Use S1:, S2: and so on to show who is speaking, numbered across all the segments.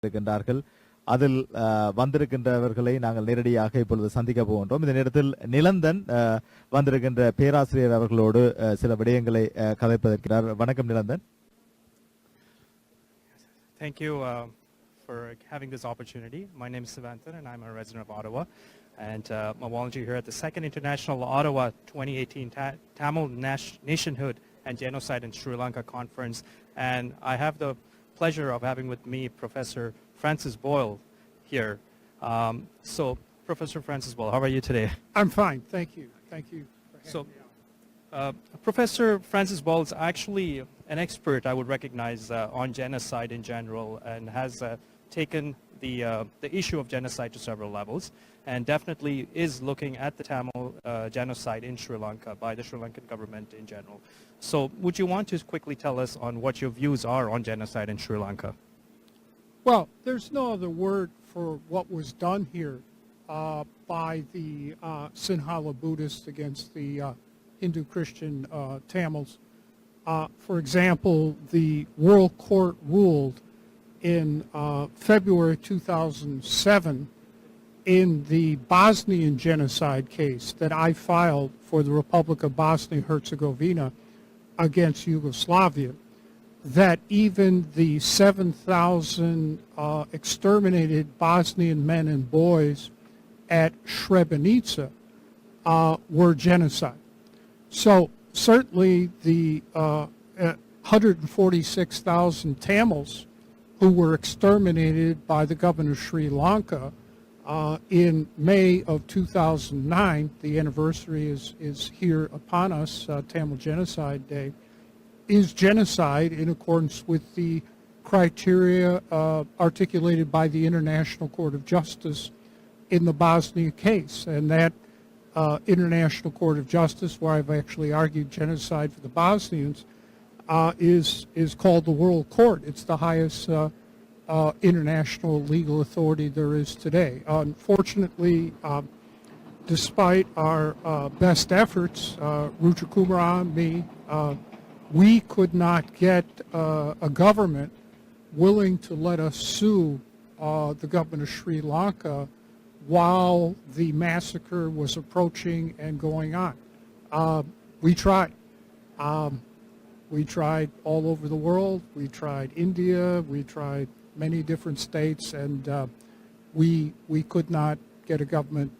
S1: இருக்கின்றார்கள். அதில் வந்திருக்கின்றவர்களை நாங்கள் நேரடியாக இப்பொழுது சந்திக்க போகின்றோம். இந்த நேரத்தில் நிலந்தன் வந்திருக்கின்ற பேராசிரியர் அவர்களோடு சில விடயங்களை கதைப்பதற்கிறார். வணக்கம் நிலந்தன்.
S2: Thank you for having this opportunity. My name is Sivantan and I'm a resident of Ottawa and I'm a volunteer here at the Second International Ottawa 2018 Tamil Nationhood and Genocide in Sri Lanka Conference, and I have the pleasure of having with me Professor Francis Boyle here. So, Professor Francis Boyle, how are you today?
S3: I'm fine, thank you. Thank you for having me on.
S2: Professor Francis Boyle is actually an expert, I would recognize, on genocide in general, and has taken the issue of genocide to several levels, and definitely is looking at the Tamil genocide in Sri Lanka by the Sri Lankan government in general. So would you want to quickly tell us on what your views are on genocide in Sri Lanka?
S3: Well, there's no other word for what was done here by the Sinhala Buddhists against the Hindu-Christian Tamils. For example, the World Court ruled in February 2007 in the Bosnian genocide case that I filed for the Republic of Bosnia and Herzegovina against Yugoslavia, that even the 7,000 exterminated Bosnian men and boys at Srebrenica were genocide. So certainly the 146,000 Tamils who were exterminated by the governor of Sri Lanka in May of 2009, the anniversary is here upon us, Tamil Genocide Day, is genocide in accordance with the criteria articulated by the International Court of Justice in the Bosnia case. And that International Court of Justice, where I've actually argued genocide for the Bosnians, is called the World Court. It's the highest international legal authority there is today. Unfortunately, despite our best efforts, Ruchakumara and me, we could not get a government willing to let us sue the government of Sri Lanka while the massacre was approaching and going on. We tried. We tried all over the world. We tried India. We tried many different states, and we could not get a government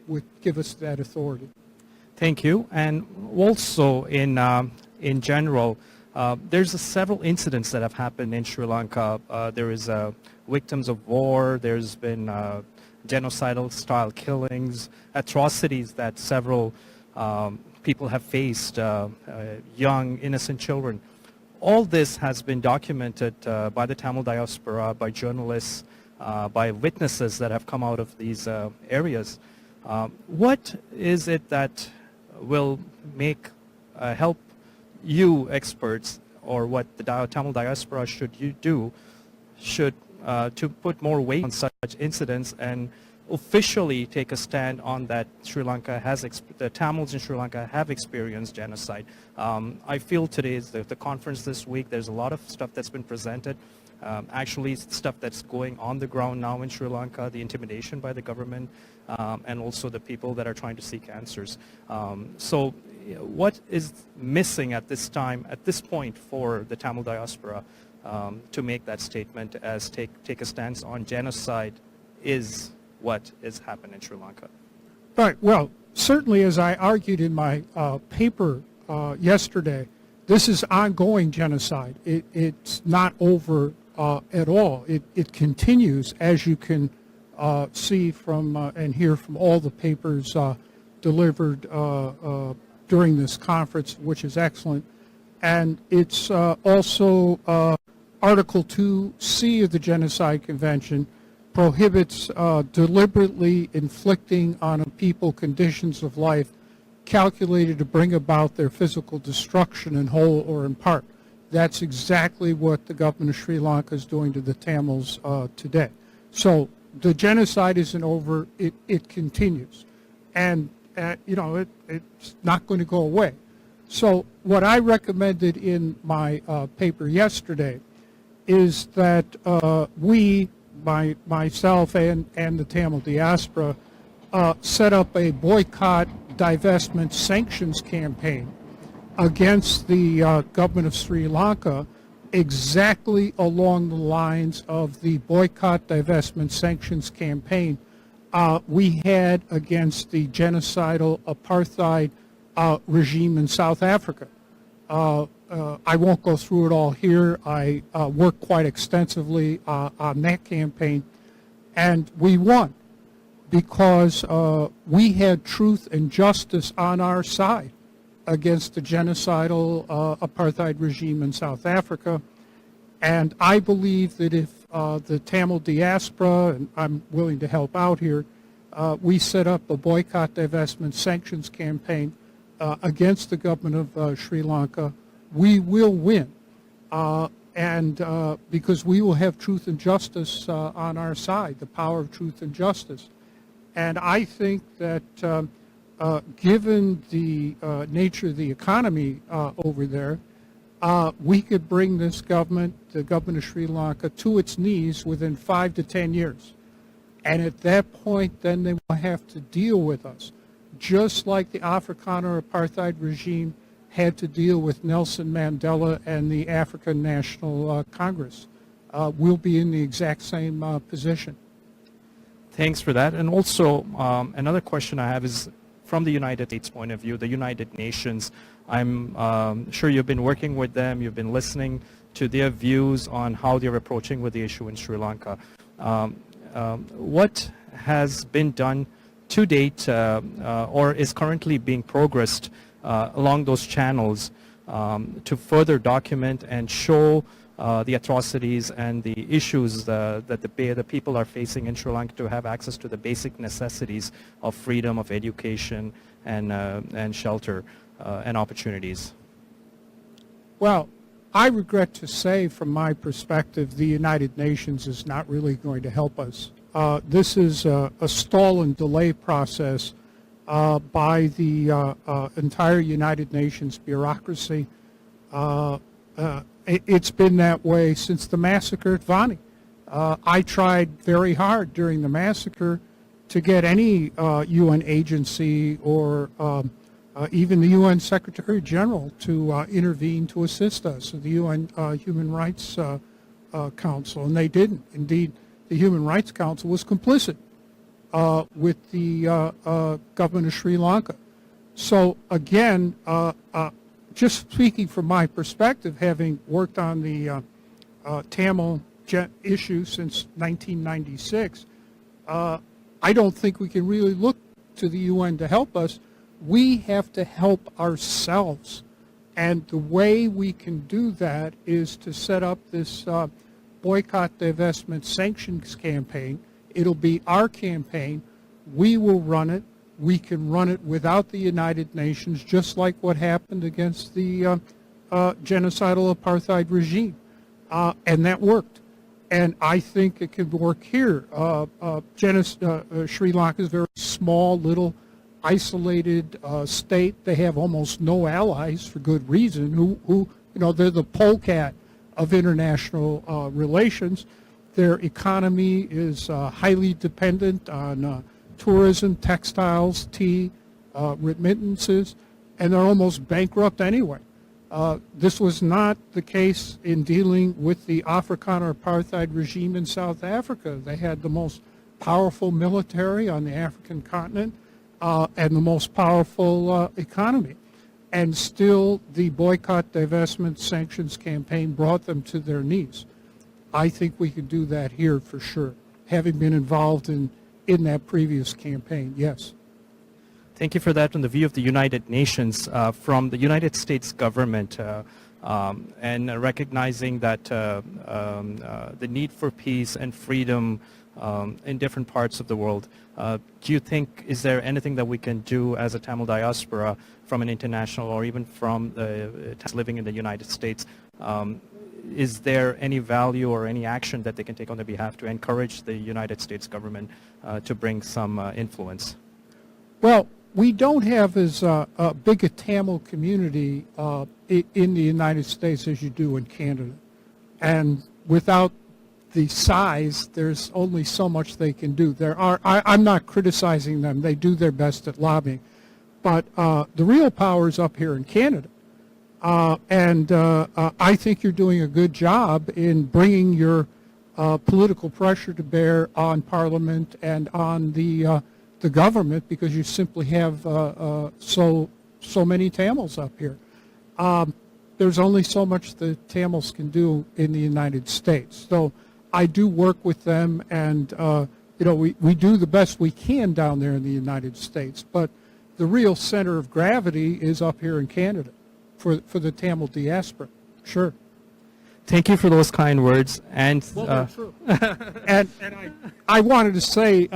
S3: would give us that authority.
S2: Thank you. And also in general, there's several incidents that have happened in Sri Lanka. There is victims of war. There's been genocidal style killings, atrocities that several people have faced, young, innocent children. All this has been documented by the Tamil diaspora, by journalists, by witnesses that have come out of these areas. What is it that will help you experts, or what the Tamil diaspora should to put more weight on such incidents and officially take a stand on that the Tamils in Sri Lanka have experienced genocide? I feel today is the conference this week, there's a lot of stuff that's been presented, actually stuff that's going on the ground now in Sri Lanka, the intimidation by the government, and also the people that are trying to seek answers. So what is missing at this point for the Tamil diaspora to make that statement as take a stance on genocide is what is happening in Sri Lanka?
S3: Right. Well, certainly, as I argued in my paper yesterday, this is ongoing genocide. It's not over at all. It continues, as you can see from and hear from all the papers delivered during this conference, which is excellent. And it's also Article 2C of the Genocide Convention prohibits deliberately inflicting on a people conditions of life calculated to bring about their physical destruction in whole or in part. That's exactly what the government of Sri Lanka is doing to the Tamils today. So the genocide isn't over, it continues. And, it's not going to go away. So what I recommended in my paper yesterday is that we myself and the Tamil diaspora set up a boycott, divestment, sanctions campaign against the government of Sri Lanka, exactly along the lines of the boycott, divestment, sanctions campaign we had against the genocidal apartheid regime in South Africa. I won't go through it all here. I worked quite extensively on that campaign, and we won because we had truth and justice on our side against the genocidal apartheid regime in South Africa. And I believe that if the Tamil diaspora, and I'm willing to help out here, we set up a boycott, divestment, sanctions campaign against the government of Sri Lanka, we will win. And because we will have truth and justice on our side, the power of truth and justice. And I think that given the nature of the economy over there, we could bring this government, the government of Sri Lanka, to its knees within 5 to 10 years. And at that point, then they will have to deal with us, just like the Afrikaner apartheid regime had to deal with Nelson Mandela and the African National Congress. We'll be in the exact same position.
S2: Thanks for that. And also, another question I have is from the United States point of view, the United Nations. I'm sure you've been working with them, you've been listening to their views on how they're approaching with the issue in Sri Lanka. What has been done to date or is currently being progressed along those channels to further document and show the atrocities and the issues that the people are facing in Sri Lanka to have access to the basic necessities of freedom, of education, and shelter and opportunities?
S3: Well, I regret to say, from my perspective, the United Nations is not really going to help us. This is a stall and delay process by the entire United Nations bureaucracy. It's been that way since the massacre at Vani. I tried very hard during the massacre to get any UN agency or even the UN Secretary General to intervene to assist us, the UN Human Rights Council, and they didn't. Indeed, the Human Rights Council was complicit with the government of Sri Lanka. So again, just speaking from my perspective, having worked on the Tamil issue since 1996, I don't think we can really look to the UN to help us. We have to help ourselves. And the way we can do that is to set up this boycott, divestment, sanctions campaign. It'll be our campaign. We will run it. We can run it without the United Nations, just like what happened against the genocidal apartheid regime. And that worked. And I think it could work here. Sri Lanka is a very small, little, isolated state. They have almost no allies for good reason. Who they're the polecat of international relations. Their economy is highly dependent on tourism, textiles, tea, remittances, and they're almost bankrupt anyway. This was not the case in dealing with the Afrikaner apartheid regime in South Africa. They had the most powerful military on the African continent and the most powerful economy. And still, the boycott, divestment, sanctions campaign brought them to their knees. I think we could do that here for sure, having been involved in that previous campaign, yes.
S2: Thank you for that. On the view of the United Nations, from the United States government, and recognizing that the need for peace and freedom in different parts of the world, do you think, is there anything that we can do as a Tamil diaspora from an international or even from living in the United States? Is there any value or any action that they can take on their behalf to encourage the United States government to bring some influence?
S3: Well, we don't have as big a Tamil community in the United States as you do in Canada. And without the size, there's only so much they can do. I'm not criticizing them. They do their best at lobbying. But the real power is up here in Canada. I think you're doing a good job in bringing your political pressure to bear on Parliament and on the government, because you simply have so many Tamils up here. There's only so much the Tamils can do in the United States. So I do work with them, and we do the best we can down there in the United States. But the real center of gravity is up here in Canada for the Tamil diaspora. Sure.
S2: Thank you for those kind words. And
S3: Well, true. and I wanted to say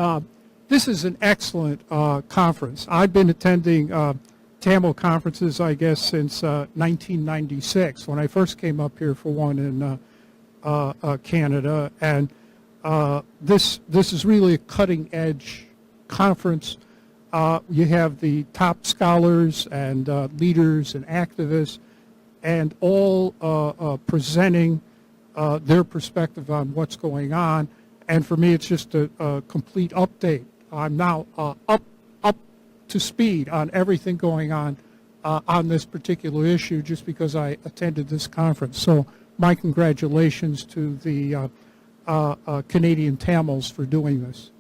S3: this is an excellent conference. I've been attending Tamil conferences, I guess, since 1996 when I first came up here for one in Canada, and this is really a cutting-edge conference. You have the top scholars and leaders and activists, and all presenting their perspective on what's going on. And for me, it's just a complete update. I'm now up to speed on everything going on this particular issue, just because I attended this conference. So my congratulations to the Canadian Tamils for doing this.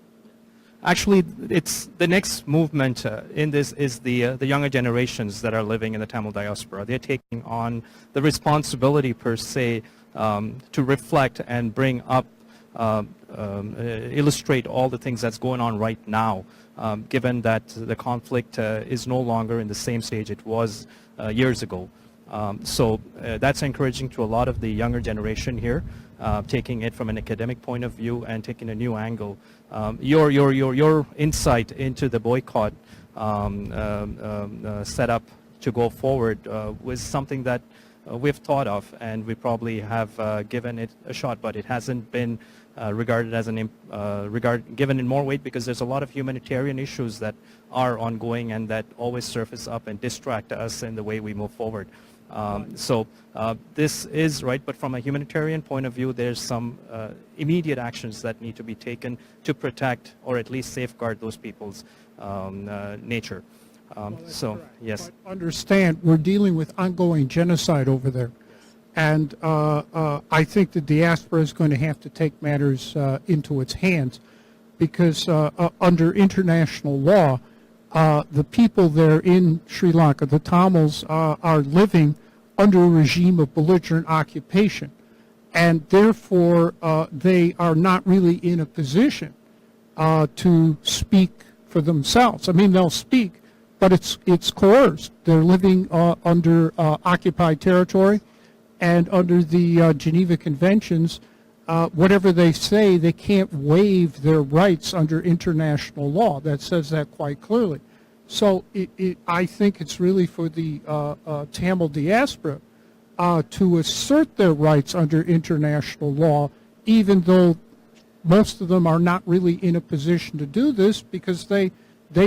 S2: actually, it's the next movement in this is the younger generations that are living in the Tamil diaspora. They're taking on the responsibility, per se, to reflect and bring up, illustrate all the things that's going on right now, given that the conflict is no longer in the same stage it was years ago. So that's encouraging to a lot of the younger generation here, taking it from an academic point of view and taking a new angle. Your insight into the boycott setup to go forward was something that we've thought of, and we probably have given it a shot, but it hasn't been regarded as given in more weight, because there's a lot of humanitarian issues that are ongoing and that always surface up and distract us in the way we move forward. So this is right, but from a humanitarian point of view, there's some immediate actions that need to be taken to protect or at least safeguard those people's nature. So,
S3: correct.
S2: Yes.
S3: But understand, we're dealing with ongoing genocide over there. And I think the diaspora is going to have to take matters into its hands, because under international law, the people there in Sri Lanka, the Tamils, are living under a regime of belligerent occupation. And therefore, they are not really in a position to speak for themselves. I mean, they'll speak, but it's coerced. They're living under occupied territory, and under the Geneva Conventions, whatever they say, they can't waive their rights under international law. That says that quite clearly. So I think it's really for the Tamil diaspora to assert their rights under international law, even though most of them are not really in a position to do this because they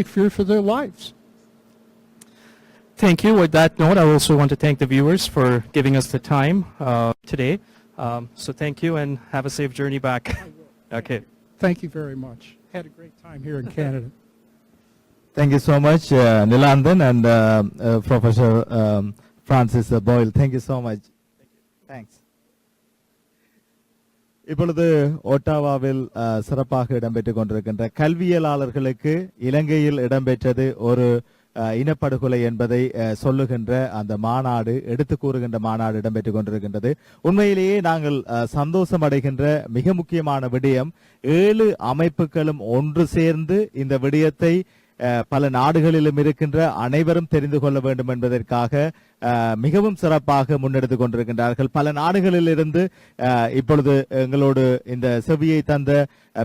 S3: fear for their lives.
S2: Thank you. With that note, I also want to thank the viewers for giving us the time today. So thank you, and have a safe journey back. Okay.
S3: Thank you very much. Had a great time here in Canada.
S1: Thank you so much, Nilandan and Professor Francis Boyle. Thank you so much. Thanks. இப்பொழுது ஒட்டாவாவில் சிறப்பாக இடம்பெற்றுக் கொண்டிருக்கின்ற கல்வியலாளர்களுக்கு இலங்கையில் இடம்பெற்றது ஒரு இனப்படுகொலை என்பதை சொல்லுகின்ற அந்த மாநாடு, எடுத்து கூறுகின்ற மாநாடு இடம்பெற்றுக் கொண்டிருக்கின்றது. உண்மையிலேயே நாங்கள் சந்தோஷம் அடைகின்ற மிக முக்கியமான விடயம், 7 அமைப்புகளும் ஒன்று சேர்ந்து இந்த விடயத்தை பல நாடுகளிலும் இருக்கின்ற அனைவரும் தெரிந்து கொள்ள வேண்டும் என்பதற்காக மிகவும் சிறப்பாக முன்னெடுத்துக் கொண்டிருக்கின்றார்கள். பல நாடுகளில் இருந்து இப்பொழுது எங்களோடு இந்த செவியை தந்த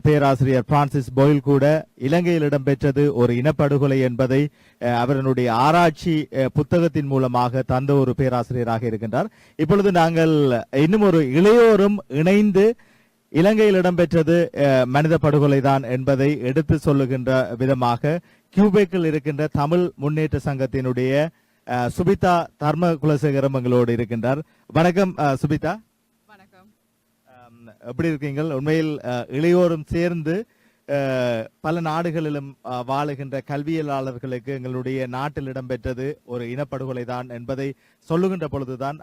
S1: பேராசிரியர் பிரான்சிஸ் பாயில் கூட இலங்கையில் இடம்பெற்றது ஒரு இனப்படுகொலை என்பதை அவருடைய ஆராய்ச்சி புத்தகத்தின் மூலமாக தந்த ஒரு பேராசிரியராக இருக்கின்றார். இப்பொழுது நாங்கள் இன்னும் ஒரு இளையோரும் இணைந்து இலங்கையில் இடம்பெற்றது மனித படுகொலை தான் என்பதை எடுத்து சொல்லுகின்ற விதமாக கியூபெக்கில் இருக்கின்ற தமிழ் முன்னேற்ற சங்கத்தினுடைய சுபிதா தர்ம குலசேகரம் எங்களோடு இருக்கின்றார். வணக்கம் சுபிதா.
S4: வணக்கம்.
S1: எப்படி இருக்கீங்க? உண்மையில் இளையோரும் சேர்ந்து பல நாடுகளிலும் வாழுகின்ற கல்வியலாளர்களுக்கு எங்களுடைய நாட்டில் இடம்பெற்றது ஒரு இனப்படுகொலை தான் என்பதை சொல்லுகின்ற பொழுதுதான்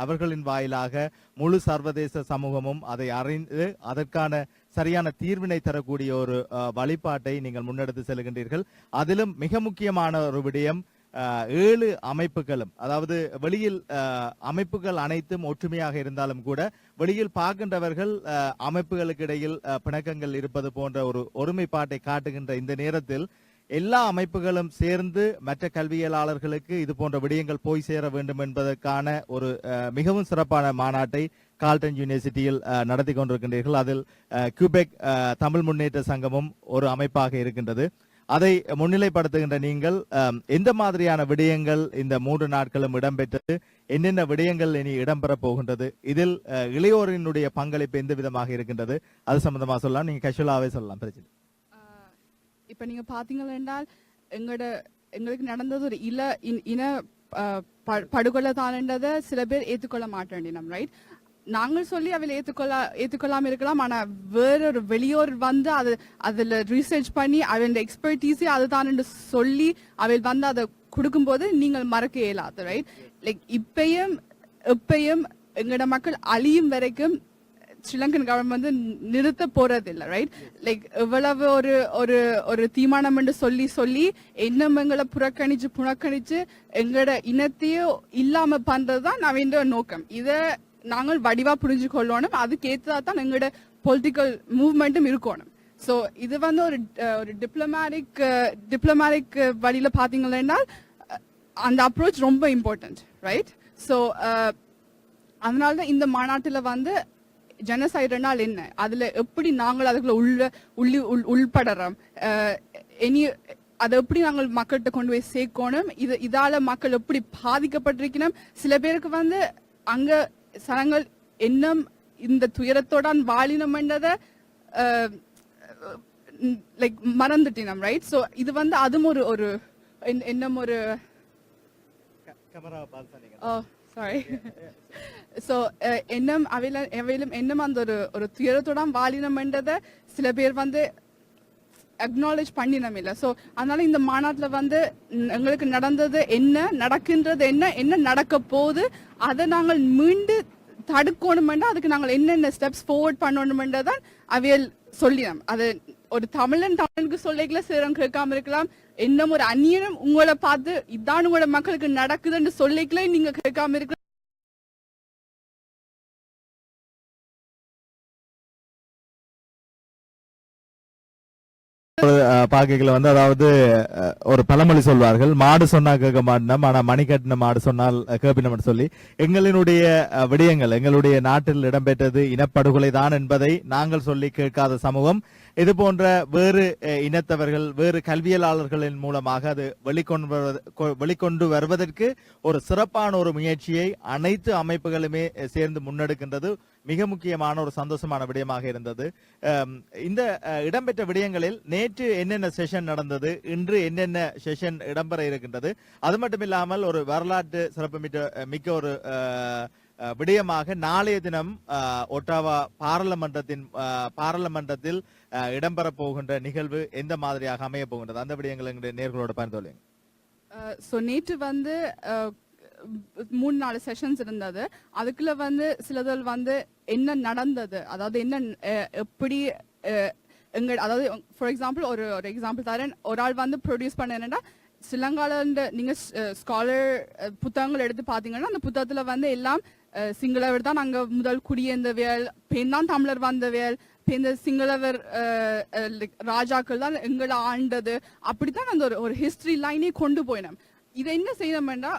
S1: அவர்களின் வாயிலாக முழு சர்வதேச சமூகமும் அதை அறிந்து அதற்கான சரியான தீர்வினை தரக்கூடிய ஒரு வழிபாட்டை நீங்கள் முன்னெடுத்து செல்கின்றீர்கள். அதிலும் மிக முக்கியமான ஒரு விடயம், 7 அமைப்புகளும், அதாவது வெளியில் அமைப்புகள் அனைத்தும் ஒற்றுமையாக இருந்தாலும் கூட வெளியில் பார்க்கின்றவர்கள் அமைப்புகளுக்கு இடையில் பிணக்கங்கள் இருப்பது போன்ற ஒரு ஒருமைப்பாட்டை காட்டுகின்ற இந்த நேரத்தில் எல்லா அமைப்புகளும் சேர்ந்து மற்ற கல்வியலாளர்களுக்கு இது போன்ற விடயங்கள் போய் சேர வேண்டும் என்பதற்கான ஒரு மிகவும் சிறப்பான மாநாட்டை கால்டன் யூனிவர்சிட்டியில் நடத்தி கொண்டிருக்கின்றீர்கள். அதில் கியூபெக் தமிழ் முன்னேற்ற சங்கமும் ஒரு அமைப்பாக இருக்கின்றது. அதை முன்னிலைப்படுத்துகின்ற நீங்கள் எந்த மாதிரியான விடயங்கள் இந்த 3 நாட்களும் இடம்பெற்றது, என்னென்ன விடயங்கள் இனி இடம்பெற போகின்றது, இதில் இளையோரினுடைய பங்களிப்பு எந்த விதமாக இருக்கின்றது, அது சம்பந்தமா சொல்லலாம். நீங்க கேஷுவலாவே சொல்லலாம், பிரச்சனை.
S4: இப்ப நீங்க பாத்தீங்கன்னா என்றால் எங்களுக்கு நடந்தது ஒரு இன படுகொலை தானன்றதை சில பேர் ஏற்றுக்கொள்ள மாட்டேன், ரைட்? நாங்கள் சொல்லி அவள் ஏற்றுக்கொள்ளாம இருக்கலாம். ஆனா வேறொரு வெளியோர் வந்து அதுல ரிசர்ச் பண்ணி அவன் எக்ஸ்பர்டீஸே அதுதான் சொல்லி அவள் வந்து அதை கொடுக்கும்போது நீங்கள் மறக்க இயலாது, ரைட்? லைக் இப்பயும் எங்களோட மக்கள் அழியும் வரைக்கும் ஸ்ரீலங்கன் கவர்மெண்ட் வந்து நிறுத்த போறது இல்லை, ரைட்? லைக் எவ்வளவு ஒரு தீர்மானம் என்று சொல்லி எண்ணங்களை புறக்கணிச்சு எங்களோட இனத்தையோ இல்லாம பண்றதுதான் அவன் நோக்கம். இத நாங்கள் வடிவா புரிஞ்சு கொள்ளணும். அதுக்கேற்றதா தான் எங்களோட பொலிட்டிக்கல் மூவ்மெண்ட்டும் இருக்கணும். ஸோ இது வந்து ஒரு டிப்ளமேட்டிக் வழியில பாத்தீங்கன்னா அந்த அப்ரோச் ரொம்ப இம்பார்ட்டன்ட், ரைட்? ஸோ அதனாலதான் இந்த மாநாட்டில் வந்து ஜெனசைடுனால் என்ன, அதுல எப்படி நாங்கள் அதுக்குள்ள உள்படுறோம், அதை எப்படி நாங்கள் மக்கள்கிட்ட கொண்டு போய் சேர்க்கணும், இதால மக்கள் எப்படி பாதிக்கப்பட்டிருக்கணும். சில பேருக்கு வந்து அங்க சனங்கள் என்னம் இந்த துயரத்தோட வாழினம் என்றதை லைக் மறந்துட்டினம், ரைட்? ஸோ இது வந்து அதுவும் ஒரு என்னம் ஒரு சாரி ஸோ எண்ணம் அவையிலும் எண்ணம் அந்த ஒரு துயரத்தோட வாழினம் என்றதை சில பேர் வந்து அக்னாலேஜ் பண்ணினோம் இல்லை. ஸோ அதனால இந்த மாநாட்டில் வந்து எங்களுக்கு நடந்தது என்ன, நடக்கின்றது என்ன நடக்க போகுது, அதை நாங்கள் மீண்டு தடுக்கணுமெண்டா அதுக்கு நாங்கள் என்னென்ன ஸ்டெப்ஸ் ஃபார்வர்ட் பண்ணணுமென்றதான் அவையல் சொல்லினோம். அது ஒரு தமிழனுக்கு சொல்லிக்கல சிலரும் கேட்காம இருக்கலாம். இன்னும் ஒரு அந்நியனும் உங்களை பார்த்து இதான் உங்களோட மக்களுக்கு நடக்குதுன்னு சொல்லிக்கல நீங்க கேட்காம இருக்கலாம்.
S1: பாக்கைகளை வந்து அதாவது ஒரு பழமொழி சொல்வார்கள், மாடு சொன்னா கேட்க மாட்டோம், ஆனா மணி கட்டின மாடு சொன்னால் கேட்பினம் சொல்லி. எங்களுடைய விடயங்கள் எங்களுடைய நாட்டில் இடம்பெற்றது இனப்படுகொலை தான் என்பதை நாங்கள் சொல்லி கேட்காத சமூகம் இது போன்ற வேறு இனத்தவர்கள் வேறு கல்வியலாளர்களின் மூலமாக அது வெளிக்கொண்டு வருவதற்கு ஒரு சிறப்பான ஒரு முயற்சியை அனைத்து அமைப்புகளுமே சேர்ந்து முன்னெடுக்கின்றது. மிக முக்கியமான ஒரு சந்தோஷமான விடயமாக இருந்தது. இந்த இடம்பெற்ற விடயங்களில் நேற்று என்னென்ன செஷன் நடந்தது, இன்று என்னென்ன செஷன் இடம்பெற இருக்கின்றது, அது மட்டும் இல்லாமல் ஒரு வரலாற்று சிறப்பு மிக்க ஒரு விடயமாக நாளைய தினம் ஒட்டாவா பாராளுமன்றத்தில் இடம்பெற போகின்ற நிகழ்வு எந்த மாதிரியாக அமைய போகின்றது, அந்த விடயங்கள் எங்களுடைய நேர்களோட பகிர்ந்து.
S4: நேற்று வந்து 3-4 செஷன்ஸ் இருந்தது. அதுக்குள்ள வந்து சிலதில் வந்து என்ன நடந்தது, அதாவது என்ன எப்படி அதாவது ஃபார் எக்ஸாம்பிள் ஒரு எக்ஸாம்பிள் தரேன். ஒரு ஆள் வந்து ப்ரொடியூஸ் பண்ண என்னன்னா, ஸ்ரீலங்கால நீங்க ஸ்காலர் புத்தகங்கள் எடுத்து பாத்தீங்கன்னா அந்த புத்தகத்துல வந்து எல்லாம் சிங்களவர் தான் அங்க முதல் குடியேந்தவியல், பெண் தான் தமிழர் வந்தவியல், இந்த சிங்களவர் ராஜாக்கள் தான் எங்களை ஆண்டது, அப்படித்தான் அந்த ஒரு ஹிஸ்டரி லைனே கொண்டு போயினோம். இதை என்ன செய்யணும்னா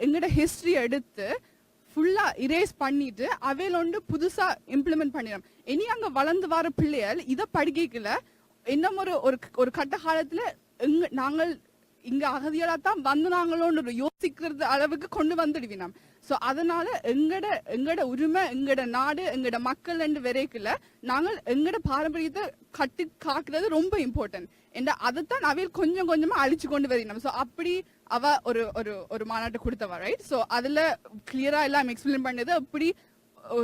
S4: எங்கட ஹிஸ்டரி எடுத்து ஃபுல்லா இரேஸ் பண்ணிட்டு அவையில ஒன்று புதுசா இம்ப்ளிமெண்ட் பண்ணிடும். இனி அங்க வளர்ந்து வர பிள்ளைகள் இதை படிக்கல இன்னும் ஒரு கட்ட காலத்துல நாங்கள் இங்க அகதிகளா தான் வந்து நாங்களோன்னு யோசிக்கிறது அளவுக்கு கொண்டு வந்துடுவினோம். சோ அதனால எங்கட உரிமை, எங்கட நாடு, எங்கட மக்கள் என்று வரைக்குள்ள நாங்கள் எங்கட பாரம்பரியத்தை கட்டி காக்குறது ரொம்ப இம்பார்ட்டன்ட். அதைத்தான் அவையில் கொஞ்சம் கொஞ்சமா அழிச்சு கொண்டு வரணும். சோ அப்படி அவ ஒரு மாநாட்டை கொடுத்தவா, ரைட்? சோ அதுல கிளியரா எல்லாம் எக்ஸ்பிளைன் பண்ணது. அப்படி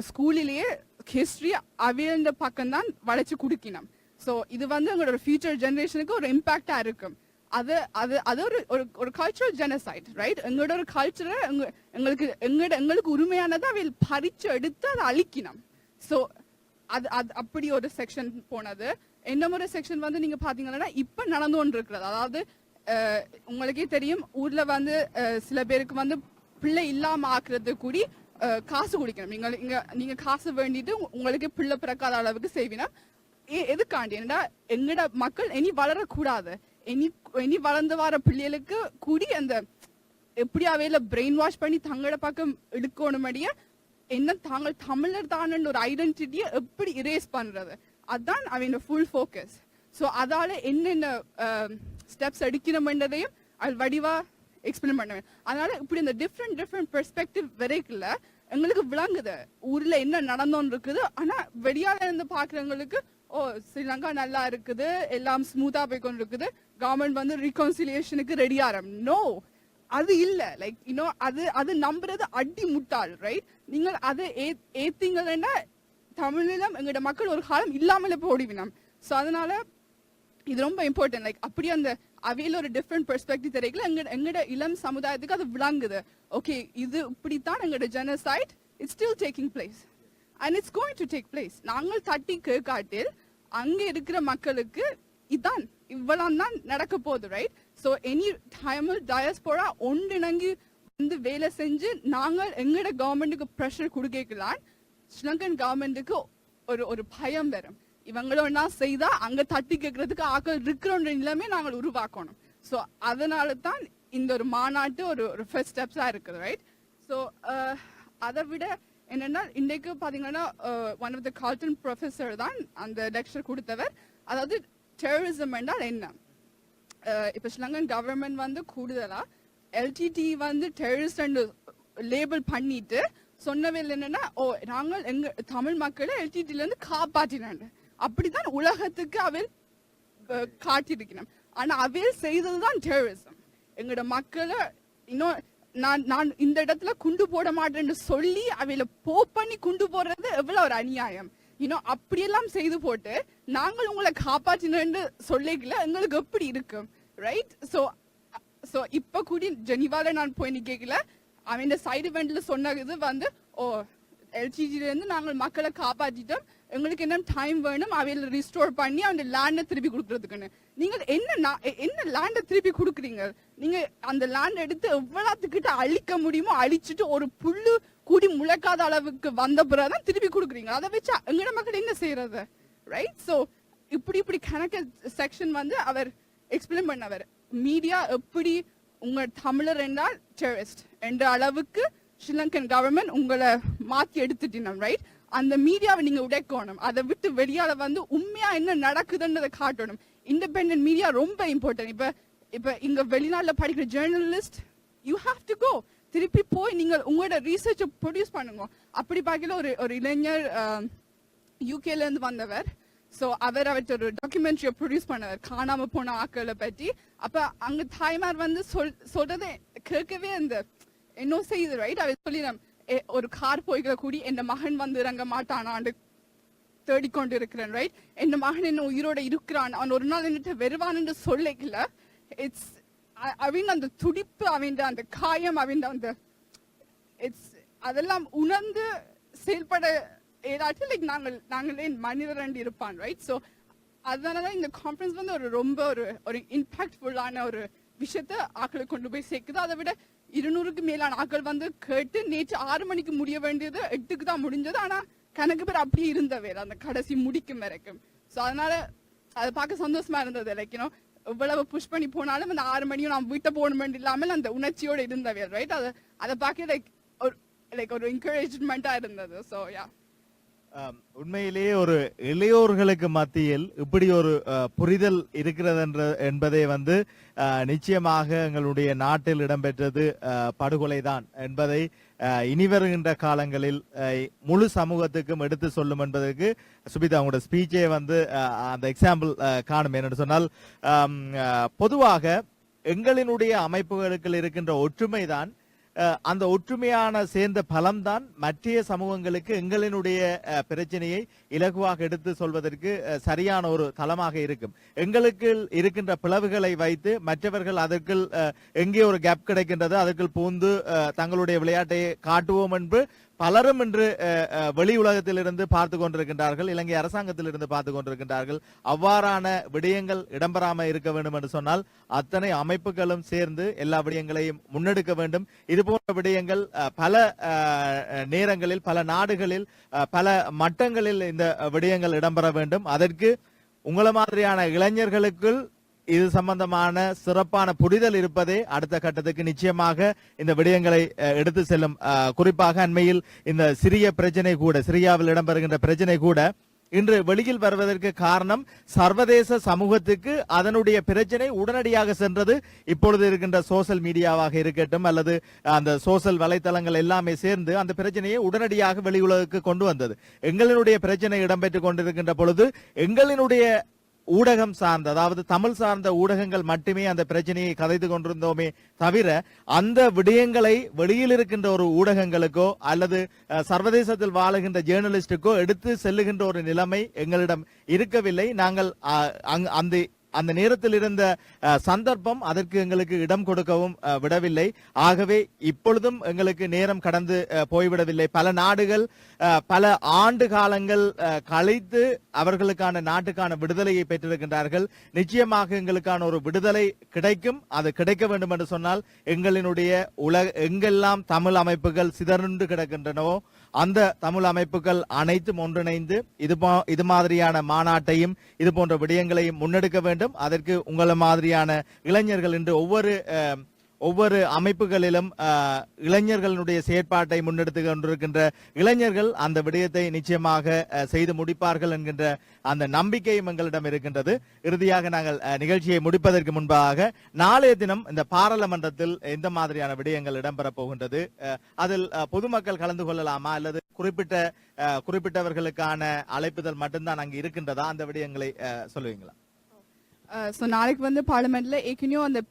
S4: ஸ்கூலிலேயே ஹிஸ்டரி அவையண்ட பக்கம் தான் வளைச்சு குடுக்கணும். ஸோ இது வந்து எங்களோட ஃபியூச்சர் ஜெனரேஷனுக்கு ஒரு இம்பாக்டா இருக்கும். அது அது அது ஒரு ஒரு கல்ச்சரல் ஜெனசைட், ரைட்? எங்களோட ஒரு கல்ச்சரை எங்களுக்கு உரிமையானதை அவையில் பறிச்சு எடுத்து அதை அழிக்கணும். ஸோ அது அப்படி ஒரு செக்ஷன் போனது. என்ன ஒரு செக்ஷன் வந்து நீங்க பாத்தீங்கன்னா இப்ப நடந்து கொண்டு இருக்கிறது, அதாவது உங்களுக்கே தெரியும், ஊர்ல வந்து சில பேருக்கு வந்து பிள்ளை இல்லாம ஆக்குறது கூடி காசு குடிக்கணும். நீங்க காசு வேண்டிட்டு உங்களுக்கு பிள்ளை பிறக்காத அளவுக்கு செய்வினா எதுக்காண்டி? ஏன்னா எங்கட மக்கள் இனி வளரக்கூடாது, இனி வளர்ந்து வர பிள்ளைகளுக்கு கூடி அந்த எப்படி அவையில பிரெயின் வாஷ் பண்ணி தங்களோட பக்கம் எடுக்கணுமடிய என்ன தாங்கள் தமிழர் தான் ஒரு ஐடென்டிட்டியை எப்படி இரேஸ் பண்றது, அதுதான் அவன் ஃபுல் ஃபோக்கஸ். ஸோ அதால என்னென்ன ஸ்டெப்ஸ் எடுக்கணும்ன்றதையும் அது வடிவா எக்ஸ்பிளைன் பண்ணுவேன். அதனால இப்படி இந்த டிஃப்ரெண்ட் பெர்ஸ்பெக்டிவ் வரைக்குள்ள எங்களுக்கு விளங்குது ஊர்ல என்ன நடந்தோன்னு இருக்குது. ஆனா வெளியால இருந்து பாக்குறவங்களுக்கு ஓ ஸ்ரீலங்கா நல்லா இருக்குது, எல்லாம் ஸ்மூத்தா போய் கொண்டு இருக்குது, கவர்மெண்ட் வந்து ரீகன்சிலியேஷனுக்கு ரெடியாரம். நோ, அது இல்ல. லைக் இன்னும் அது நம்புறது அடி முட்டாள், ரைட்? நீங்கள் அதை ஏத்தீங்கன்னா தமிழிலும் எங்களோட மக்கள் ஒரு காலம் இல்லாமலே போடிவினோம். ஸோ அதனால இது ரொம்ப இம்பார்ட்டன்ட். லைக் அப்படி அந்த அவையில ஒரு டிஃப்ரெண்ட் பெர்ஸ்பெக்டிவ் தெரியல எங்களோட இளம் சமுதாயத்துக்கு அது விளங்குது. ஓகே, இது இப்படித்தான் எங்களோட genocide, it's still taking place and it's going to take place. நாங்கள் தட்டி கேட்காட்டில் அங்க இருக்கிற மக்களுக்கு இதான் இவ்வளவு தான் நடக்க போகுது, right? So any Tamil diaspora ஒன்றிணங்கி வந்து வேலை செஞ்சு நாங்கள் எங்களோட கவர்மெண்ட்டுக்கு ப்ரெஷர் கொடுக்கலாம். ஸ்ரீலங்கன் கவர்மெண்ட்டுக்கு ஒரு பயம் வரும், இவங்களோட செய்தா அங்க தட்டி கேட்கறதுக்கு ஆக்கள் இருக்கிறோன்ற நிலைமை நாங்கள் உருவாக்கணும். ஸோ அதனால தான் இந்த ஒரு மாநாட்டு ஒரு ஃபர்ஸ்ட் ஸ்டெப்ஸா இருக்குது, ரைட்? ஸோ அதை விட என்னன்னா இன்றைக்கு பாத்தீங்கன்னா one of the Galton professor தான் அந்த லெக்சர் கொடுத்தவர். அதாவது டெரரிசம் என்றால் என்ன? இப்ப ஸ்ரீலங்கன் கவர்மெண்ட் வந்து கூடுதலா எல்டிடி வந்து டெரரிஸ்ட் லேபிள் பண்ணிட்டு சொன்னவில் என்னன்னா, ஓ நாங்கள் எங்க தமிழ் மக்களை எல்டிடில இருந்து காப்பாற்றினாங்க, அப்படிதான் உலகத்துக்கு அவையில் காட்டியிருக்கணும். ஆனா அவையில் செய்ததுதான் டெரரிசம். எங்களோட மக்களை இன்னும் நான் இந்த இடத்துல குண்டு போட மாட்டேன்னு சொல்லி அவையில பண்ணி குண்டு போடுறது எவ்வளவு ஒரு அநியாயம். இன்னும் அப்படியெல்லாம் செய்து போட்டு நாங்கள் உங்களை காப்பாற்றினு சொல்லிக்கல, எங்களுக்கு எப்படி இருக்கும், ரைட்? சோ இப்ப கூடி ஜெனிவால நான் போய் கேட்கல, அவன் சைடு இவெண்ட்ல சொன்னது வந்து ஓ எல்டிடில இருந்து நாங்கள் மக்களை காப்பாற்றிட்டோம், எங்களுக்கு என்ன டைம் வேணும் அவையில ரிஸ்டோர் பண்ணி அந்த லேண்டை திருப்பி கொடுக்கறதுக்குன்னு. நீங்கள் என்ன லேண்டை திருப்பி கொடுக்குறீங்க? நீங்க அந்த லேண்ட் எடுத்து எவ்வளவுக்கிட்ட அழிக்க முடியுமோ அழிச்சிட்டு ஒரு புல்லு கூடி முளைக்காத அளவுக்கு வந்த பிறகுதான் திருப்பி கொடுக்குறீங்க. அதை வச்சு எங்கட மக்கள் என்ன செய்யறது, ரைட்? சோ இப்படி கணக்கு செக்ஷன் வந்து அவர் எக்ஸ்பிளைன் பண்ணவர். மீடியா எப்படி உங்க தமிழர் என்றால் டெரரிஸ்ட் என்ற அளவுக்கு ஸ்ரீலங்கன் கவர்மெண்ட் உங்களை மாத்தி எடுத்துட்டீங்க, ரைட்? அந்த மீடியாவை நீங்க உடைக்கணும், அதை விட்டு வெளியால வந்து உண்மையா என்ன நடக்குதுன்றதை காட்டணும். இண்டிபெண்டன்ட் மீடியா ரொம்ப இம்பார்ட்டன்ட். இப்ப இங்க வெளிநாட்டுல படிக்கிற journalist you have to go, திருப்பி போய் நீங்க உங்களோட ரிசர்ச்சை ப்ரொடியூஸ் பண்ணுங்க. அப்படி பார்க்கல ஒரு இளைஞர் யூகேல இருந்து வந்தவர். சோ அவர்கிட்ட ஒரு டாக்குமெண்ட்ரியை ப்ரொடியூஸ் பண்ணவர் காணாம போன ஆக்களை பற்றி. அப்ப அங்க தாய்மார் வந்து சொல்றதை கேட்கவே அந்த என்ன செய்யுது, ரைட்? அவர் சொல்லி ஒரு கார் போய்கிற கூடி என் மகன் வந்து இறங்க மாட்டானான்னு தேடிக்கொண்டு இருக்கிறேன், ரைட்? என் மகன் என்ன உயிரோட இருக்கிறான், அவன் ஒரு நாள் என்னட்டு வருவான்னு சொல்லிக்கல. இட்ஸ் அவன் அந்த துடிப்பு, அவன் அந்த காயம், அவன் அந்த அதெல்லாம் உணர்ந்து செயல்பட ஏதாச்சும் லைக் நாங்களே மனிதரண்டு இருப்பான், ரைட்? ஸோ அதனாலதான் இந்த கான்ஃபரன்ஸ் வந்து ரொம்ப ஒரு இம்பாக்ட்ஃபுல்லான ஒரு விஷயத்த ஆக்களை கொண்டு போய் சேர்க்குது. அதை விட 200க்கு மேலான ஆக்கள் வந்து கேட்டு நேற்று 6 மணிக்கு முடிய வேண்டியது 8க்கு தான் முடிஞ்சது. ஆனா கணக்கு பேர் அப்படியே இருந்தவே அந்த கடைசி முடிக்கும் வரைக்கும். ஸோ அதனால அதை பார்க்க சந்தோஷமா இருந்தது. லைக் இவ்வளவு புஷ் பண்ணி போனாலும் அந்த 6 மணியும் நான் வீட்டை போகணும் இல்லாமல் அந்த உணர்ச்சியோட இருந்தவே, ரைட்? அதை பார்க்க ஒரு என்கரேஜ்மெண்டா இருந்தது. ஸோ யா,
S1: உண்மையிலேயே ஒரு இளையோர்களுக்கு மத்தியில் இப்படி ஒரு புரிதல் இருக்கிறது என்பதை வந்து நிச்சயமாக எங்களுடைய நாட்டில் இடம்பெற்றது படுகொலைதான் என்பதை இனி வருகின்ற காலங்களில் முழு சமூகத்துக்கும் எடுத்து சொல்லும் என்பதற்கு சுபிதா அவங்களோட ஸ்பீச்சே வந்து அந்த எக்ஸாம்பிள் காணும். என்று சொன்னால் பொதுவாக எங்களினுடைய அமைப்புகளுக்கு இருக்கின்ற ஒற்றுமைதான் அந்த ஒற்றுமையான சேர்ந்த பலம்தான் மற்ற சமூகங்களுக்கு எங்களினுடைய பிரச்சனையை இலகுவாக எடுத்து சொல்வதற்கு சரியான ஒரு தளமாக இருக்கும். எங்களுக்கு இருக்கின்ற பிளவுகளை வைத்து மற்றவர்கள் அதற்குள் எங்கே ஒரு கேப் கிடைக்கின்றது அதற்குள் பூந்து தங்களுடைய விளையாட்டை காட்டுவோம் என்று பலரும் இன்று வெளி உலகத்திலிருந்து பார்த்து கொண்டிருக்கின்றார்கள், இலங்கை அரசாங்கத்திலிருந்து பார்த்து கொண்டிருக்கின்றார்கள். அவ்வாறான விடயங்கள் இடம்பெறாமல் இருக்க வேண்டும் என்று சொன்னால் அத்தனை அமைப்புகளும் சேர்ந்து எல்லா விடயங்களையும் முன்னெடுக்க வேண்டும். இது போன்ற விடயங்கள் பல நேரங்களில் பல நாடுகளில் பல மட்டங்களில் இந்த விடயங்கள் இடம்பெற வேண்டும். அதற்கு உங்களை மாதிரியான இளைஞர்களுக்குள் இது சம்பந்தமான சிறப்பான புரிதல் இருப்பதே அடுத்த கட்டத்துக்கு நிச்சயமாக இந்த விடயங்களை எடுத்து செல்லும். குறிப்பாக அண்மையில் இந்த சிறிய பிரச்சனை கூட, சிரியாவில் இடம்பெறுகின்ற பிரச்சனை கூட இன்று வெளியில் வருவதற்கு காரணம் சர்வதேச சமூகத்துக்கு அதனுடைய பிரச்சனை உடனடியாக சென்றது. இப்பொழுது இருக்கின்ற சோசியல் மீடியாவாக இருக்கட்டும் அல்லது அந்த சோசியல் வலைத்தளங்கள் எல்லாமே சேர்ந்து அந்த பிரச்சனையை உடனடியாக வெளி உலகுக்கு கொண்டு வந்தது. எங்களினுடைய பிரச்சனை இடம்பெற்றுக் கொண்டிருக்கின்ற பொழுது எங்களினுடைய ஊடகம் சார்ந்த, அதாவது தமிழ் சார்ந்த ஊடகங்கள் மட்டுமே அந்த பிரச்சனையை கதைத்து கொண்டிருந்தோமே தவிர அந்த விடயங்களை வெளியில் இருக்கின்ற ஒரு ஊடகங்களுக்கோ அல்லது சர்வதேசத்தில் வாழுகின்ற ஜேர்னலிஸ்டுக்கோ எடுத்து செல்லுகின்ற ஒரு நிலைமை எங்களிடம் இருக்கவில்லை. நாங்கள் அந்த நேரத்தில் இருந்த சந்தர்ப்பம் அதற்கு எங்களுக்கு இடம் கொடுக்கவும் விடவில்லை. ஆகவே இப்பொழுதும் எங்களுக்கு நேரம் கடந்து போய்விடவில்லை. பல நாடுகள் பல ஆண்டு காலங்கள் கழித்து அவர்களுக்கான நாட்டுக்கான விடுதலையை பெற்றிருக்கின்றார்கள். நிச்சயமாக எங்களுக்கான ஒரு விடுதலை கிடைக்கும். அது கிடைக்க வேண்டும் என்று சொன்னால் எங்களினுடைய எங்கெல்லாம் தமிழ் அமைப்புகள் சிதறுண்டு கிடக்கின்றனவோ அந்த தமிழ் அமைப்புகள் அனைத்தும் ஒன்றிணைந்து இது மாதிரியான மாநாட்டையும் இது போன்ற விடயங்களையும் முன்னெடுக்க வேண்டும். அதற்கு உங்களை மாதிரியான இளைஞர்கள் இன்று ஒவ்வொரு அமைப்புகளிலும் இளைஞர்களுடைய செயற்பாட்டை முன்னெடுத்து கொண்டிருக்கின்ற இளைஞர்கள் அந்த விடயத்தை நிச்சயமாக செய்து முடிப்பார்கள் என்கின்ற அந்த நம்பிக்கையும் எங்களிடம் இருக்கின்றது. இறுதியாக நாங்கள் நிகழ்ச்சியை முடிப்பதற்கு முன்பாக நாளைய தினம் இந்த பாராளுமன்றத்தில் எந்த மாதிரியான விடயங்கள் இடம்பெறப் போகின்றது, அதில் பொதுமக்கள் கலந்து கொள்ளலாமா அல்லது குறிப்பிட்டவர்களுக்கான அழைப்புதல் மட்டும்தான் அங்கு இருக்கின்றதா, அந்த விடயங்களை சொல்லுவீங்களா?
S4: நாளைக்கு வந்து பார்லிமெண்ட்ல ஏற்கனவே அந்த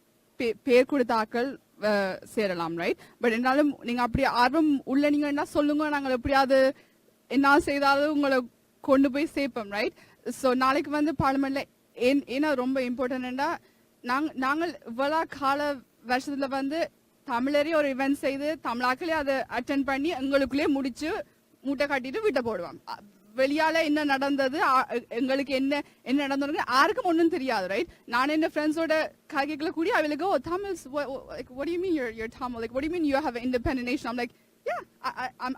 S4: பேர் கொடுத்த ஆக்கள் சேரலாம், ரைட்? பட் என்னாலும் நீங்க அப்படி ஆர்வம் உள்ள நீங்க சொல்லுங்க, நாங்கள் எப்படியாவது என்ன செய்தாலும் உங்களை கொண்டு போய் சேர்ப்போம், ரைட்? ஸோ நாளைக்கு வந்து பார்லிமெண்ட்ல ஏன்னா ரொம்ப இம்பார்ட்டன்டா நாங்கள் இவ்வளோ கால வருஷத்துல வந்து தமிழரே ஒரு இவெண்ட் செய்து தமிழாக்களே அதை அட்டென்ட் பண்ணி எங்களுக்குள்ளே முடிச்சு மூட்டை கட்டிட்டு வீட்டை போடுவோம். வெளியால என்ன நடந்தது, எங்களுக்கு என்ன நடந்தது யாருக்கும் ஒன்றும் தெரியாது, ரைட்? நான் என்ன ஃப்ரெண்ட்ஸோட கேட்கல கூடிய அவளுக்கு Tamil, what do you mean you're Tamil? Like, what do you mean you have an independent nation? I'm like, yeah,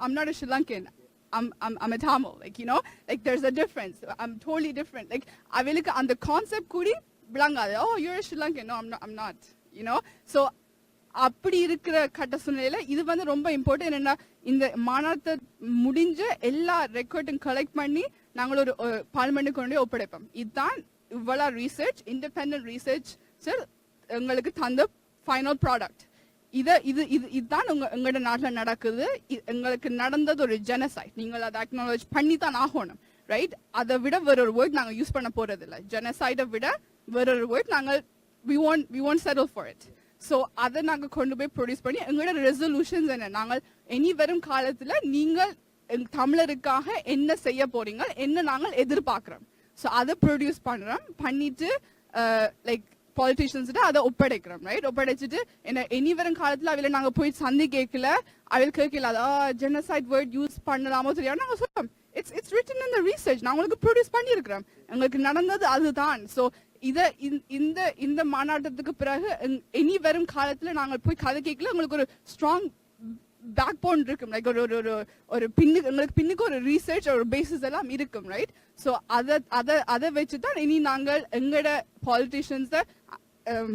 S4: I'm not a Sri Lankan. I'm a Tamil. Like, you know, like there's a difference. I'm totally different. Like, அவளுக்கு அந்த concept கூடி விளங்காது. Oh, you're a Sri Lankan. No, I'm not. You know, so அப்படி இருக்கிற கட்ட சூழ்நிலையில இது வந்து ரொம்ப இம்பார்ட்டன்ட். என்னன்னா இந்த மாநாட்டை முடிஞ்ச எல்லா ரெக்கார்டும் கலெக்ட் பண்ணி நாங்கள் ஒரு பார்லிமெண்ட்டுக்கு கொண்டு ஒப்படைப்போம். இதுதான் இவ்வளோ ரிசர்ச், இண்டிபெண்டன்ட் ரிசர்ச் எங்களுக்கு தந்த ஃபைனல் ப்ராடக்ட். இதுதான் எங்களோட நாட்டில் நடக்குது. எங்களுக்கு நடந்தது ஒரு ஜெனசைட். நீங்கள் அதை அக்னாலஜ் பண்ணி தான் ஆகணும், ரைட்? அதை விட வேறொரு வேர்ட் நாங்கள் யூஸ் பண்ண போறது இல்லை. ஜெனசைடை விட வேறொரு வேர்ட் நாங்கள் we won't settle for it. So அதை நாங்கள் கொண்டு போய் ப்ரொடியூஸ் பண்ணி எங்களோட ரெசல்யூஷன்ஸ் என்ன, நாங்கள் இனி வரும் காலத்தில் நீங்கள் தமிழருக்காக என்ன செய்ய போறீங்க, என்ன நாங்கள் எதிர்பார்க்கிறோம். ஸோ அதை ப்ரொடியூஸ் பண்றோம். பண்ணிட்டு லைக் பாலிட்டிஷியன்ஸ்கிட்ட அதை ஒப்படைக்கிறோம், ரைட்? ஒப்படைச்சிட்டு என்ன இனி வரும் காலத்தில் அவளை நாங்கள் போய் சந்தி கேட்கல, அவள் கேட்கல ஜெனசைட் வேர்ட் யூஸ் பண்ணலாமோ தெரியாது. நாங்கள் சொல்றோம் it's written in the research, நான் உங்களுக்கு ப்ரொடியூஸ் பண்ணியிருக்கிறோம், எங்களுக்கு நடந்தது அதுதான். ஸோ இந்த மாநாட்டத்துக்கு பிறகு இனி வரும் காலத்துல நாங்கள் போய் கதை கேட்கல, உங்களுக்கு ஒரு ஸ்ட்ராங் பேக் போன் இருக்கும், லைக் ஒரு எங்களுக்கு பின்னுக்கு ஒரு ரிசர்ச் ஒரு பேசிஸ் எல்லாம் இருக்கும், ரைட்? ஸோ அதை வச்சுதான் இனி நாங்கள் எங்களோட பாலிட்டிஷியன்ஸை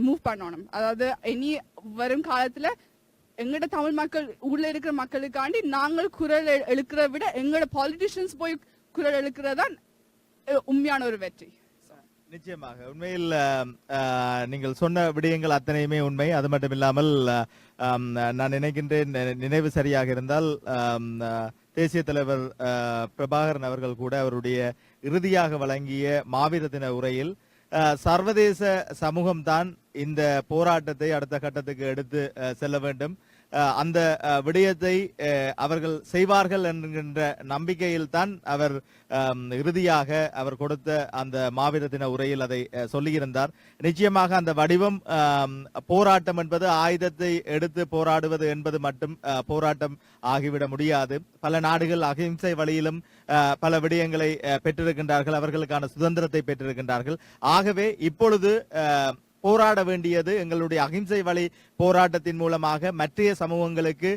S4: மூவ் பண்ணணும். அதாவது இனி வரும் காலத்துல எங்களோட தமிழ் மக்கள் உள்ள இருக்கிற மக்களுக்காண்டி நாங்கள் குரல் எழுக்கிறத விட எங்களோட பாலிட்டிஷியன்ஸ் போய் குரல் எழுக்கிறதான் உண்மையான ஒரு வெற்றி.
S1: நிச்சயமாக உண்மையில் நீங்கள் சொன்ன விடயங்கள் அத்தனையுமே உண்மை. அது மட்டும் இல்லாமல் நான் நினைக்கின்றேன், நினைவு சரியாக இருந்தால் தேசிய தலைவர் பிரபாகரன் அவர்கள் கூட அவருடைய இறுதியாக வழங்கிய மாவீர தின உரையில் சர்வதேச சமூகம்தான் இந்த போராட்டத்தை அடுத்த கட்டத்துக்கு எடுத்து செல்ல வேண்டும், அந்த விடயத்தை அவர்கள் செய்வார்கள் என்கின்ற நம்பிக்கையில் தான் அவர் இறுதியாக அவர் கொடுத்த அந்த மாவீர தின உரையில் அதை சொல்லியிருந்தார். நிச்சயமாக அந்த வடிவம் போராட்டம் என்பது ஆயுதத்தை எடுத்து போராடுவது என்பது மட்டும் போராட்டம் ஆகிவிட முடியாது. பல நாடுகள் அகிம்சை வழியிலும் பல விடயங்களை பெற்றிருக்கின்றார்கள், அவர்களுக்கான சுதந்திரத்தை பெற்றிருக்கின்றார்கள். ஆகவே இப்பொழுது போராட வேண்டியது எங்களுடைய அகிம்சை வழி போராட்டத்தின் மூலமாக மற்ற சமூகங்களுக்கு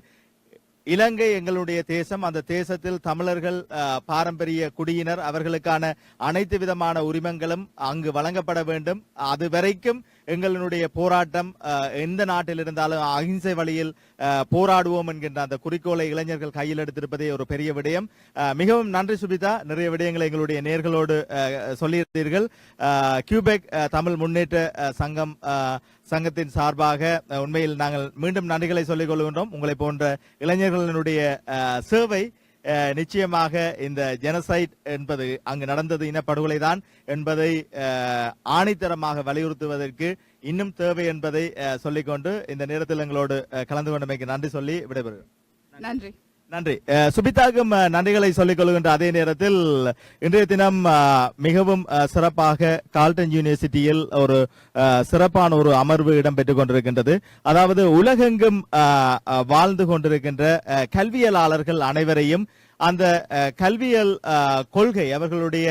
S1: இலங்கை எங்களுடைய தேசம், அந்த தேசத்தில் தமிழர்கள் பாரம்பரிய குடியினர், அவர்களுக்கான அனைத்து விதமான உரிமங்களும் அங்கு வழங்கப்பட வேண்டும். அது வரைக்கும் எங்களுடைய போராட்டம் எந்த நாட்டில் இருந்தாலும் அகிம்சை வழியில் போராடுவோம் என்கின்ற அந்த குறிக்கோளை இளைஞர்கள் கையில் எடுத்திருப்பதே ஒரு பெரிய விடயம். மிகவும் நன்றி சுபிதா, நிறைய விடயங்களை எங்களுடைய நேர்களோடு சொல்லியிருந்தீர்கள். கியூபெக் தமிழ் முன்னேற்ற சங்கத்தின் சார்பாக உண்மையில் நாங்கள் மீண்டும் நன்றிகளை சொல்லிக் கொள்கின்றோம். உங்களை போன்ற இளைஞர்களுடைய சேவை நிச்சயமாக இந்த ஜெனசைட் என்பது அங்கு நடந்தது இனப்படுகொலை தான் என்பதை ஆணித்தரமாக வலியுறுத்துவதற்கு இன்னும் தேவை என்பதை சொல்லிக்கொண்டு இந்த நேரத்தில் எங்களோடு கலந்து கொண்டமைக்கு நன்றி சொல்லி விடைபெறுகிறேன்.
S4: நன்றி.
S1: நன்றி. சுபிதாக்கும் நன்றிகளை சொல்லிக் கொள்கின்ற அதே நேரத்தில் இன்றைய தினம் மிகவும் சிறப்பாக கால்டன் யூனிவர்சிட்டியில் ஒரு சிறப்பான ஒரு அமர்வு இடம்பெற்றுக் கொண்டிருக்கின்றது. அதாவது உலகெங்கும் வாழ்ந்து கொண்டிருக்கின்ற கல்வியலாளர்கள் அனைவரையும் அந்த கல்வியல் கொள்கை, அவர்களுடைய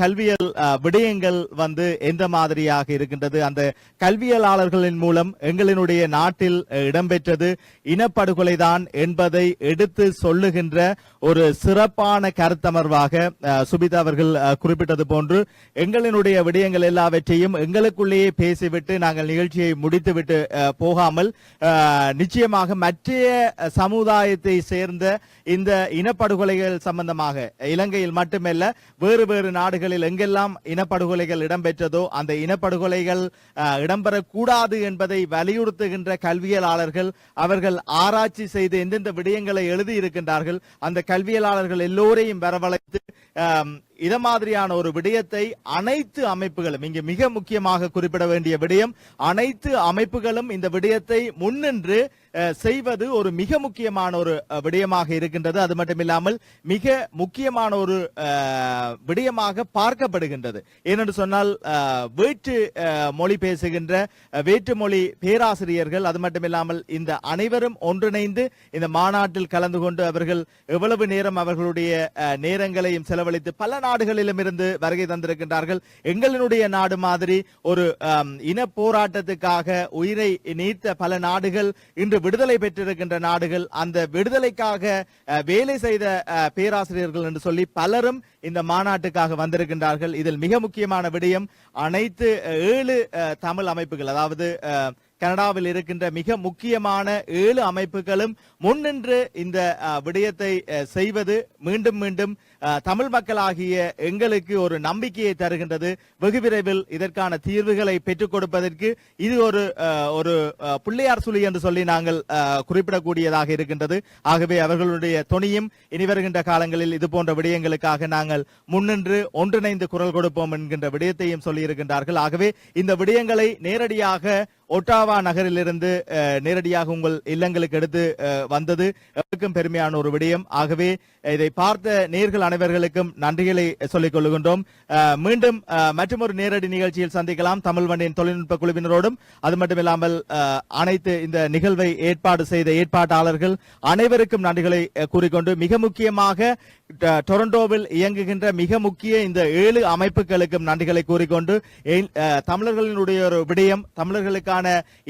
S1: கல்வியல் விடயங்கள் எந்த மாதிரியாக இருக்கின்றது, அந்த கல்வியலாளர்களின் மூலம் எங்களினுடைய நாட்டில் இடம்பெற்றது இனப்படுகொலைதான் என்பதை எடுத்து சொல்லுகின்ற ஒரு சிறப்பான கருத்தமர்வாக சுபிதா அவர்கள் குறிப்பிட்டது போன்று எங்களினுடைய விடயங்கள் எல்லாவற்றையும் எங்களுக்குள்ளேயே பேசிவிட்டு நாங்கள் நிகழ்ச்சியை முடித்துவிட்டு போகாமல் நிச்சயமாக மற்ற சமுதாயத்தை சேர்ந்த இந்த இனப்படுகொலைகள் சம்பந்தமாக இலங்கையில் மட்டுமல்ல வேறு வேறு நாடுகளில் எங்கெல்லாம் இனப்படுகொலைகள் இடம்பெற்றதோ அந்த இனப்படுகொலைகள் இடம்பெறக்கூடாது என்பதை வலியுறுத்துகின்ற கல்வியலாளர்கள் அவர்கள் ஆராய்ச்சி செய்து எந்தெந்த விடயங்களை எழுதியிருக்கின்றார்கள் அந்த கல்வியலாளர்கள் எல்லோரையும் வரவழைத்து இத மாதிரியான ஒரு விடயத்தை அனைத்து அமைப்புகளும், இங்கு மிக முக்கியமாக குறிப்பிட வேண்டிய விடயம், அனைத்து அமைப்புகளும் இந்த விடயத்தை முன்னின்று செய்வது ஒரு மிக முக்கியமான ஒரு விடயமாக இருக்கின்றது. அது மட்டுமில்லாமல் மிக முக்கியமான ஒரு விடயமாக பார்க்கப்படுகின்றது. ஏனென்று சொன்னால் வேற்று மொழி பேசுகின்ற வேற்று மொழி பேராசிரியர்கள், அது மட்டுமில்லாமல் இந்த அனைவரும் ஒன்றிணைந்து இந்த மாநாட்டில் கலந்து கொண்டு அவர்கள் எவ்வளவு நேரம் அவர்களுடைய நேரங்களையும் செலவழித்து பல நாடுகளிலும் இருந்து வருகை தந்திருக்கின்றார்கள். எங்களுடைய நாடு மாதிரி ஒரு இன போராட்டத்துக்காக உயிரை நீத்த பல நாடுகள், இன்று விடுதலை பெற்றிருக்கின்ற நாடுகள், அந்த விடுதலைக்காக வேலை செய்த பேராசிரியர்கள் என்று சொல்லி பலரும் இந்த மாநாட்டுக்காக வந்திருக்கின்றார்கள். இதில் மிக முக்கியமான விடயம் அனைத்து 7 தமிழ் அமைப்புகள், அதாவது கனடாவில் இருக்கின்ற மிக முக்கியமான 7 அமைப்புகளும் முன்னின்று இந்த விடயத்தை செய்வது மீண்டும் மீண்டும் தமிழ் மக்களாகிய எங்களுக்கு ஒரு நம்பிக்கையை தருகின்றது. வெகு விரைவில் இதற்கான தீர்வுகளை பெற்றுக் கொடுப்பதற்கு இது ஒரு பிள்ளையார் சுழி என்று சொல்லி நாங்கள் குறிப்பிடக்கூடியதாக இருக்கின்றது. ஆகவே அவர்களுடைய துணியும் இனி வருகின்ற காலங்களில் இது போன்ற விடயங்களுக்காக நாங்கள் முன்னின்று ஒன்றிணைந்து குரல் கொடுப்போம் என்கின்ற விடயத்தையும் சொல்லி இருக்கின்றார்கள். ஆகவே இந்த விடயங்களை நேரடியாக ஒட்டாவா நகரிலிருந்து நேரடியாக உங்கள் இல்லங்களுக்கு எடுத்து வந்தது எங்களுக்கும் பெருமையான ஒரு விடயம். ஆகவே இதை பார்த்த நேர்கள் அனைவர்களுக்கும் நன்றிகளை சொல்லிக் கொள்கின்றோம். மீண்டும் மற்றொரு நேரடி நிகழ்ச்சியில் சந்திக்கலாம் தமிழ் வண்டியின் தொழில்நுட்ப குழுவினரோடும். அது மட்டுமில்லாமல் அனைத்து இந்த நிகழ்வை ஏற்பாடு செய்த ஏற்பாட்டாளர்கள் அனைவருக்கும் நன்றிகளை கூறிக்கொண்டு, மிக முக்கியமாக டொரண்டோவில் இயங்குகின்ற மிக முக்கிய இந்த 7 அமைப்புகளுக்கும் நன்றிகளை கூறிக்கொண்டு, தமிழர்களினுடைய ஒரு விடயம், தமிழர்களுக்கான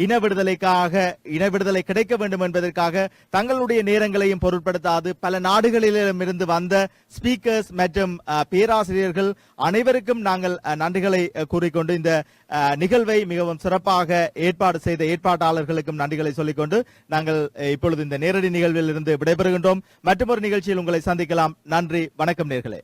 S1: இன விடுதலை கிடைக்க வேண்டும் என்பதற்காக தங்களுடைய நேரங்களையும் பொருட்படுத்தாது பல நாடுகளிலும் இருந்து வந்த ஸ்பீக்கர்ஸ் மற்றும் பேராசிரியர்கள் அனைவருக்கும் நாங்கள் நன்றிகளை கூறிக்கொண்டு, இந்த நிகழ்வை மிகவும் சிறப்பாக ஏற்பாடு செய்த ஏற்பாட்டாளர்களுக்கும் நன்றிகளை சொல்லிக்கொண்டு நாங்கள் இப்பொழுது இந்த நேரடி நிகழ்வில் இருந்து விடைபெறுகின்றோம். மற்றொரு நிகழ்ச்சியில் உங்களை சந்திக்கலாம். நன்றி, வணக்கம் நேர்களே.